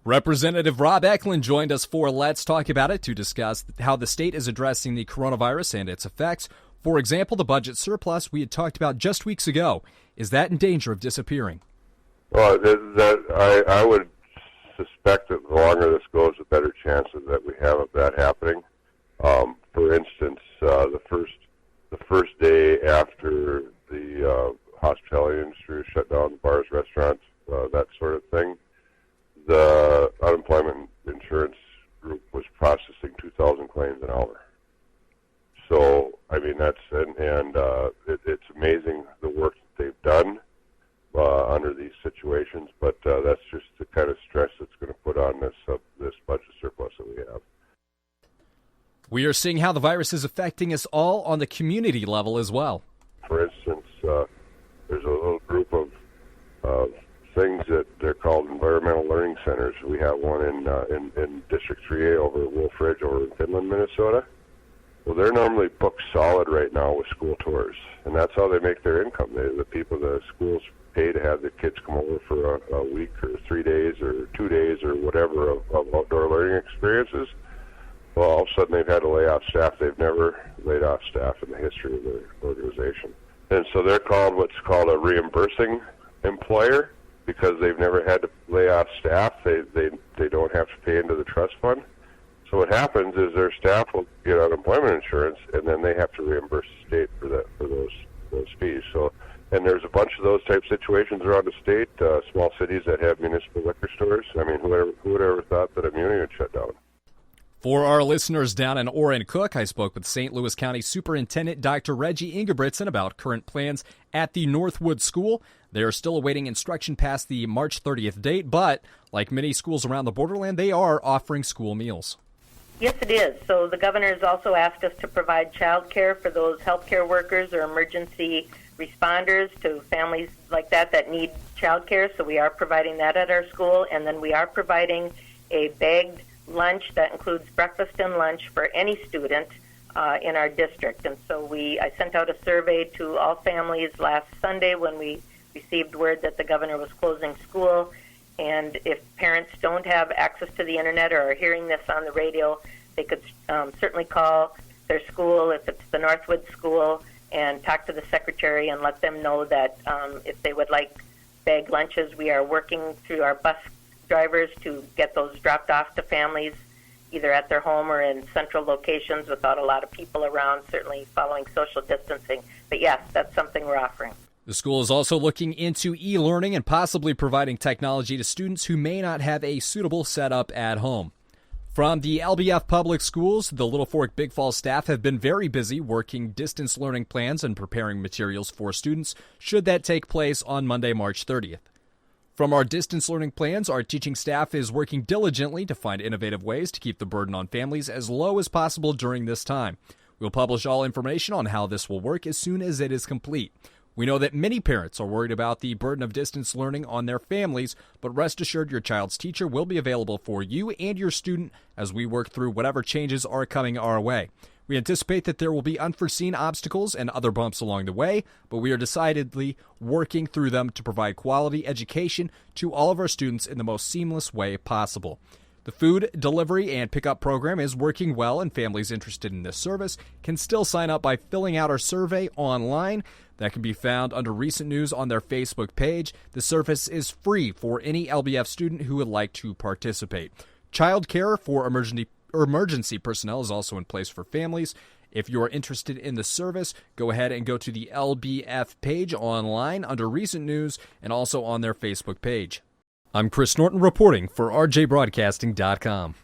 Representative Rob Eklund joined us for Let's Talk About It to discuss how the state is addressing the coronavirus and its effects. For example, the budget surplus we had talked about just weeks ago. Is that in danger of disappearing? Well, I would suspect that the longer this goes, the better chances that we have of that happening. For instance, the first day after the hospitality industry shut down, bars, restaurants, that sort of thing, the unemployment insurance group was processing 2,000 claims an hour. So, I mean, it's amazing the work that they've done under these situations, but that's just the kind of stress that's going to put on this budget surplus that we have. We are seeing how the virus is affecting us all on the community level as well. For instance, there's a little group of things that they're called environmental learning centers. We have one in District 3A over at Wolf Ridge over in Finland, Minnesota. Well, they're normally booked solid right now with school tours, and that's how they make their income. The schools pay to have the kids come over for a week or 3 days or 2 days or whatever of outdoor learning experiences. Well, all of a sudden they've had to lay off staff. They've never laid off staff in the history of their organization. And so they're called what's called a reimbursing employer because they've never had to lay off staff. They don't have to pay into the trust fund. So what happens is their staff will get unemployment insurance, and then they have to reimburse the state for those fees. So, and there's a bunch of those type situations around the state, small cities that have municipal liquor stores. I mean, who would ever thought that a muni would shut down? For our listeners down in Orrin Cook, I spoke with St. Louis County Superintendent Dr. Reggie Ingebrigtsen about current plans at the Northwood School. They are still awaiting instruction past the March 30th date, but like many schools around the borderland, they are offering school meals. Yes, it is. So the governor has also asked us to provide child care for those healthcare workers or emergency responders to families like that need child care. So we are providing that at our school, and then we are providing a bagged lunch that includes breakfast and lunch for any student in our district. And so I sent out a survey to all families last Sunday when we received word that the governor was closing school. And if parents don't have access to the internet or are hearing this on the radio, they could certainly call their school, if it's the Northwood School, and talk to the secretary and let them know that if they would like bagged lunches, we are working through our bus drivers to get those dropped off to families either at their home or in central locations without a lot of people around, certainly following social distancing. But yes, that's something we're offering. The school is also looking into e-learning and possibly providing technology to students who may not have a suitable setup at home. From the LBF Public Schools, the Little Fork Big Falls staff have been very busy working distance learning plans and preparing materials for students should that take place on Monday, March 30th. From our distance learning plans, our teaching staff is working diligently to find innovative ways to keep the burden on families as low as possible during this time. We'll publish all information on how this will work as soon as it is complete. We know that many parents are worried about the burden of distance learning on their families, but rest assured your child's teacher will be available for you and your student as we work through whatever changes are coming our way. We anticipate that there will be unforeseen obstacles and other bumps along the way, but we are decidedly working through them to provide quality education to all of our students in the most seamless way possible. The food delivery and pickup program is working well, and families interested in this service can still sign up by filling out our survey online. That can be found under recent news on their Facebook page. The service is free for any LBF student who would like to participate. Child care for emergency personnel is also in place for families. If you're interested in the service, go ahead and go to the LBF page online under recent news and also on their Facebook page. I'm Chris Norton reporting for RJBroadcasting.com.